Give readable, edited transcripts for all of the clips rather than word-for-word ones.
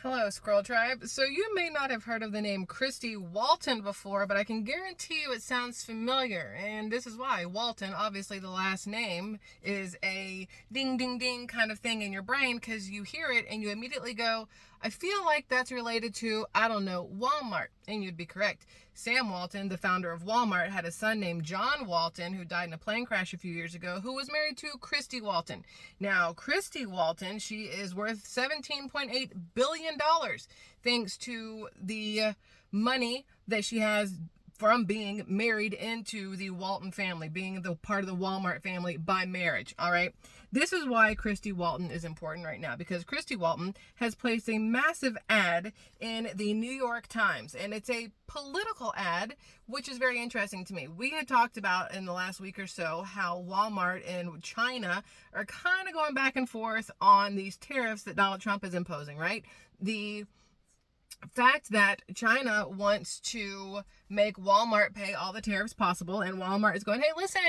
Hello, SquirrelTribe. So you may not have heard of the name Christy Walton before, but I can guarantee you it sounds familiar. And this is why. Walton, obviously the last name, is a ding, ding, ding kind of thing in your brain because you hear it and you immediately go, I feel like that's related to, I don't know, Walmart. And you'd be correct. Sam Walton, the founder of Walmart, had a son named John Walton who died in a plane crash a few years ago, who was married to Christy Walton. Now, Christy Walton, she is worth $17.8 billion thanks to the money that she has from being married into the Walton family, being the part of the Walmart family by marriage. All right. This is why Christy Walton is important right now, because Christy Walton has placed a massive ad in the New York Times, and it's a political ad, which is very interesting to me. We had talked about in the last week or so how Walmart and China are kind of going back and forth on these tariffs that Donald Trump is imposing, right? The fact that China wants to make Walmart pay all the tariffs possible, and Walmart is going, hey, listen,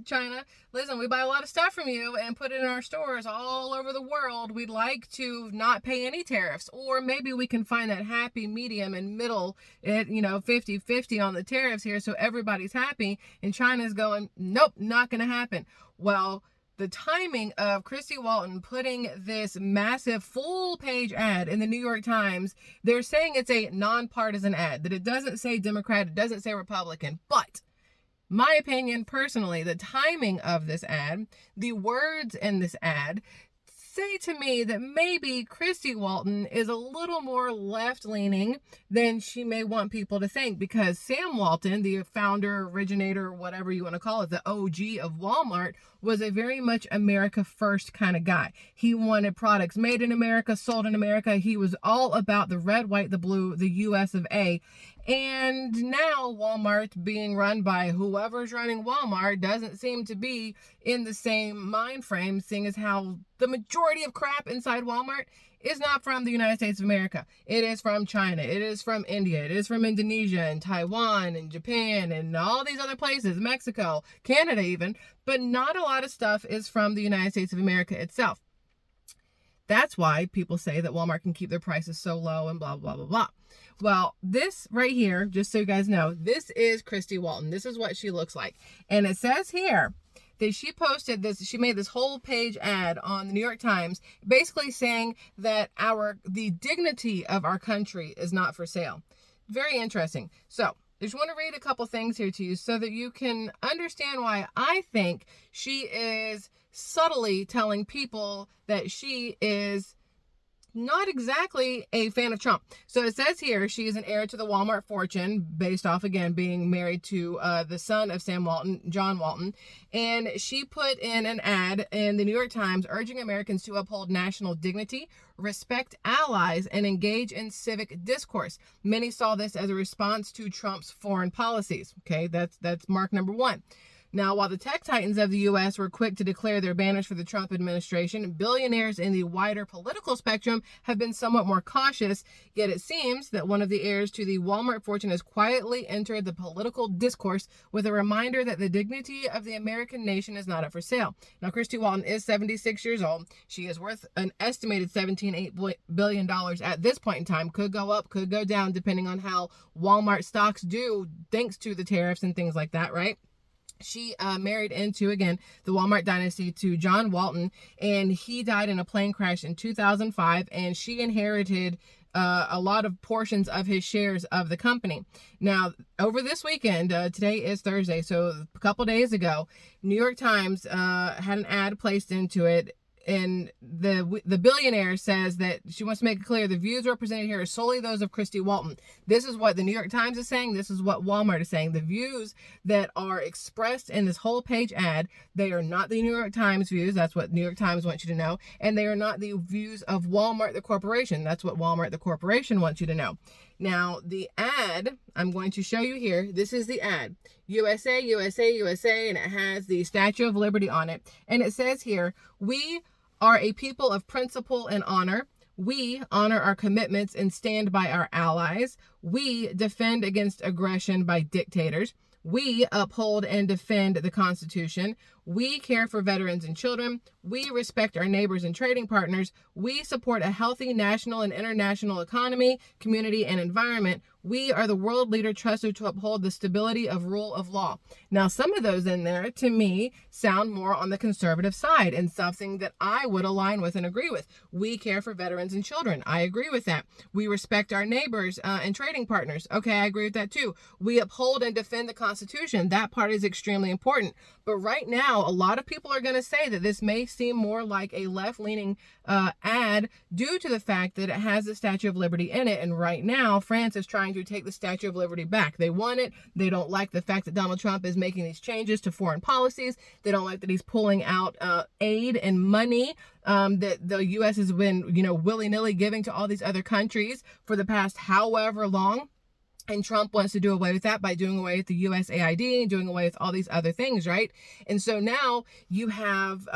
China, listen, we buy a lot of stuff from you and put it in our stores all over the world. We'd like to not pay any tariffs, or maybe we can find that happy medium and middle at 50-50 on the tariffs here so everybody's happy. And China's going, nope, not going to happen. Well, the timing of Christy Walton putting this massive full-page ad in the New York Times, they're saying it's a nonpartisan ad, that it doesn't say Democrat, it doesn't say Republican, but my opinion personally, the timing of this ad, the words in this ad, say to me that maybe Christy Walton is a little more left-leaning than she may want people to think, because Sam Walton, the founder, originator, whatever you want to call it, the OG of Walmart, was a very much America first kind of guy. He wanted products made in America, sold in America. He was all about the red, white, the blue, the US of A. And now Walmart, being run by whoever's running Walmart, doesn't seem to be in the same mind frame, seeing as how the majority of crap inside Walmart is not from the United States of America. It is from China. It is from India. It is from Indonesia and Taiwan and Japan and all these other places, Mexico, Canada even, but not a lot of stuff is from the United States of America itself. That's why people say that Walmart can keep their prices so low and blah, blah, blah, blah. Well, this right here, just so you guys know, this is Christy Walton. This is what she looks like. And it says here that she posted this, she made this whole page ad on the New York Times, basically saying that the dignity of our country is not for sale. Very interesting. So I just want to read a couple things here to you so that you can understand why I think she is subtly telling people that she is not exactly a fan of Trump. So it says here she is an heir to the Walmart fortune, based off, again, being married to the son of Sam Walton, John Walton. And she put in an ad in the New York Times urging Americans to uphold national dignity, respect allies, and engage in civic discourse. Many saw this as a response to Trump's foreign policies. Okay, that's mark number one. Now, while the tech titans of the U.S. were quick to declare their banners for the Trump administration, billionaires in the wider political spectrum have been somewhat more cautious, yet it seems that one of the heirs to the Walmart fortune has quietly entered the political discourse with a reminder that the dignity of the American nation is not up for sale. Now, Christy Walton is 76 years old. She is worth an estimated $17.8 billion at this point in time. Could go up, could go down, depending on how Walmart stocks do, thanks to the tariffs and things like that, right? She married into, again, the Walmart dynasty to John Walton, and he died in a plane crash in 2005, and she inherited a lot of portions of his shares of the company. Now, over this weekend, today is Thursday, so a couple days ago, New York Times had an ad placed into it, and the billionaire says that she wants to make it clear the views represented here are solely those of Christy Walton. This is what the New York Times is saying. This is what Walmart is saying. The views that are expressed in this whole page ad, they are not the New York Times views. That's what New York Times wants you to know. And they are not the views of Walmart, the corporation. That's what Walmart, the corporation, wants you to know. Now, the ad, I'm going to show you here. This is the ad. USA, USA, USA, and it has the Statue of Liberty on it. And it says here, we are a people of principle and honor. We honor our commitments and stand by our allies. We defend against aggression by dictators. We uphold and defend the Constitution. We care for veterans and children. We respect our neighbors and trading partners. We support a healthy national and international economy, community, and environment. We are the world leader trusted to uphold the stability of rule of law. Now, some of those in there, to me, sound more on the conservative side and something that I would align with and agree with. We care for veterans and children. I agree with that. We respect our neighbors and trading partners. Okay, I agree with that too. We uphold and defend the Constitution. That part is extremely important. But right now, a lot of people are going to say that this may seem more like a left-leaning ad due to the fact that it has the Statue of Liberty in it. And right now, France is trying to take the Statue of Liberty back. They want it. They don't like the fact that Donald Trump is making these changes to foreign policies. They don't like that he's pulling out aid and money that the U.S. has been, willy-nilly giving to all these other countries for the past however long. And Trump wants to do away with that by doing away with the USAID and doing away with all these other things, right? And so now you have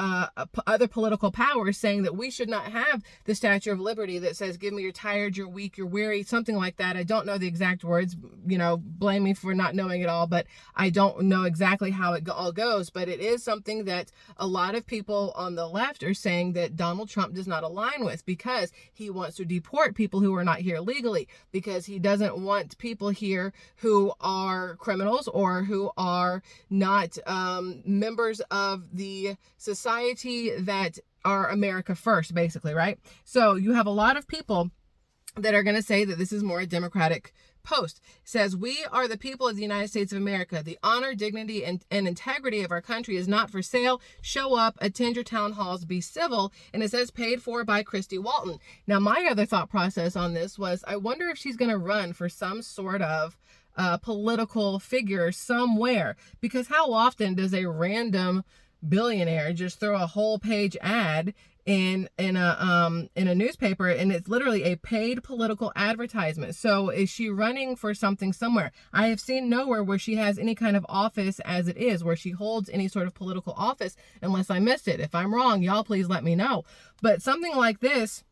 other political powers saying that we should not have the Statue of Liberty that says, give me you're tired, you're weak, you're weary, something like that. I don't know the exact words, blame me for not knowing it all, but I don't know exactly how it all goes. But it is something that a lot of people on the left are saying that Donald Trump does not align with, because he wants to deport people who are not here legally, because he doesn't want people here who are criminals or who are not members of the society that are America first, basically, right? So you have a lot of people that are going to say that this is more a Democratic post. It says, we are the people of the United States of America. The honor, dignity, and integrity of our country is not for sale. Show up, attend your town halls, be civil. And it says paid for by Christy Walton. Now, my other thought process on this was, I wonder if she's going to run for some sort of political figure somewhere, because how often does a random billionaire just throw a whole page ad in a newspaper, and it's literally a paid political advertisement? So is she running for something somewhere? I have seen nowhere where she has any kind of office as it is, where she holds any sort of political office, unless I missed it. If I'm wrong, y'all please let me know. But something like this,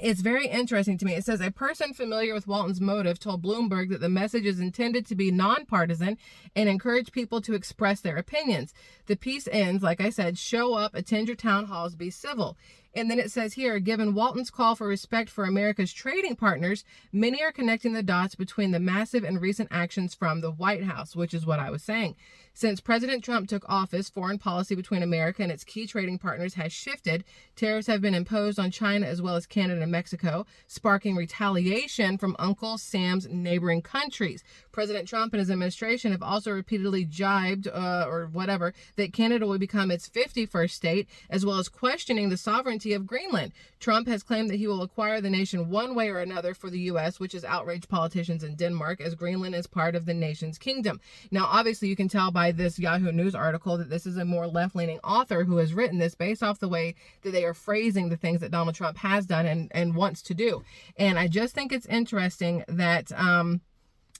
it's very interesting to me. It says, a person familiar with Walton's motive told Bloomberg that the message is intended to be nonpartisan and encourage people to express their opinions. The piece ends, like I said, show up, attend your town halls, be civil. And then it says here, given Walton's call for respect for America's trading partners, many are connecting the dots between the massive and recent actions from the White House, which is what I was saying. Since President Trump took office, foreign policy between America and its key trading partners has shifted. Tariffs have been imposed on China as well as Canada and Mexico, sparking retaliation from Uncle Sam's neighboring countries. President Trump and his administration have also repeatedly jibed, that Canada will become its 51st state, as well as questioning the sovereignty of Greenland. Trump has claimed that he will acquire the nation one way or another for the U.S., which has outraged politicians in Denmark, as Greenland is part of the nation's kingdom. Now, obviously, you can tell by this Yahoo News article that this is a more left-leaning author who has written this based off the way that they are phrasing the things that Donald Trump has done and wants to do. And I just think it's interesting that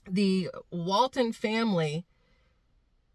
the Walton family,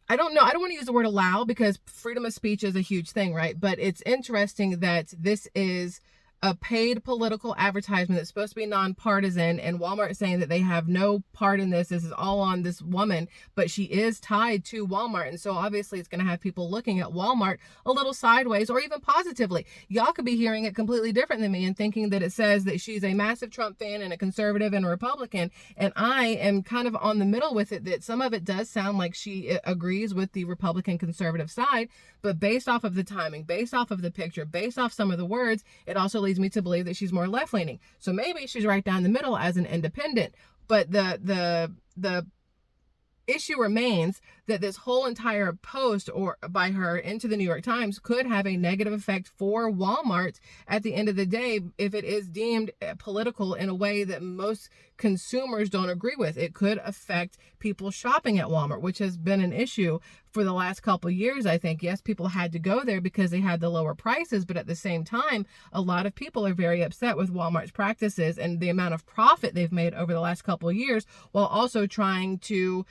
I don't want to use the word allow, because freedom of speech is a huge thing, right? But it's interesting that this is a paid political advertisement that's supposed to be nonpartisan, and Walmart saying that they have no part in this. This is all on this woman, but she is tied to Walmart. And so obviously it's going to have people looking at Walmart a little sideways, or even positively. Y'all could be hearing it completely different than me and thinking that it says that she's a massive Trump fan and a conservative and a Republican. And I am kind of on the middle with it, that some of it does sound like she agrees with the Republican conservative side, but based off of the timing, based off of the picture, based off some of the words, it also leads me to believe that she's more left-leaning. So maybe she's right down the middle as an independent. But the issue remains that this whole entire post or by her into the New York Times could have a negative effect for Walmart at the end of the day, if it is deemed political in a way that most consumers don't agree with. It could affect people shopping at Walmart, which has been an issue for the last couple of years. I think, yes, people had to go there because they had the lower prices, but at the same time, a lot of people are very upset with Walmart's practices and the amount of profit they've made over the last couple of years, while also trying to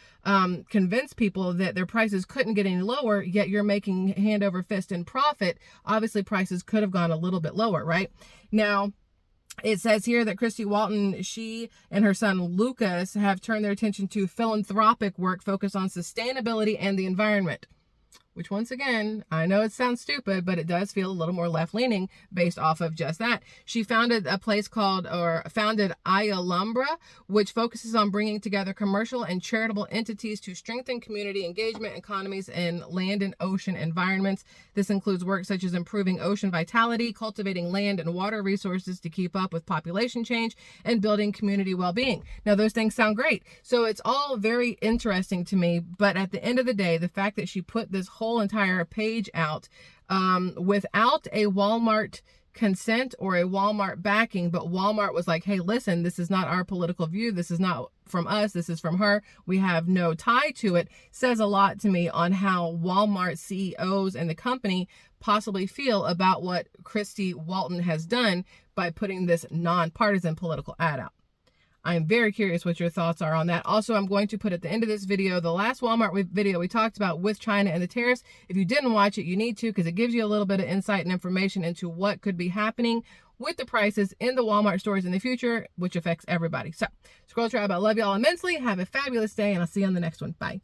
convince people that their prices couldn't get any lower, yet you're making hand over fist in profit. Obviously, prices could have gone a little bit lower, right? Now, it says here that Christy Walton, she and her son Lucas have turned their attention to philanthropic work focused on sustainability and the environment. which once again, I know it sounds stupid, but it does feel a little more left-leaning based off of just that. She founded a place founded Iolumbra, which focuses on bringing together commercial and charitable entities to strengthen community engagement economies in land and ocean environments. This includes work such as improving ocean vitality, cultivating land and water resources to keep up with population change, and building community well-being. Now, those things sound great. So it's all very interesting to me, but at the end of the day, the fact that she put this whole entire page out without a Walmart consent or a Walmart backing, but Walmart was like, hey, listen, this is not our political view. This is not from us. This is from her. We have no tie to it, says a lot to me on how Walmart CEOs and the company possibly feel about what Christy Walton has done by putting this nonpartisan political ad out. I am very curious what your thoughts are on that. Also, I'm going to put at the end of this video the last Walmart video we talked about with China and the tariffs. If you didn't watch it, you need to, because it gives you a little bit of insight and information into what could be happening with the prices in the Walmart stores in the future, which affects everybody. So, SquirrelTribe, I love y'all immensely. Have a fabulous day, and I'll see you on the next one. Bye.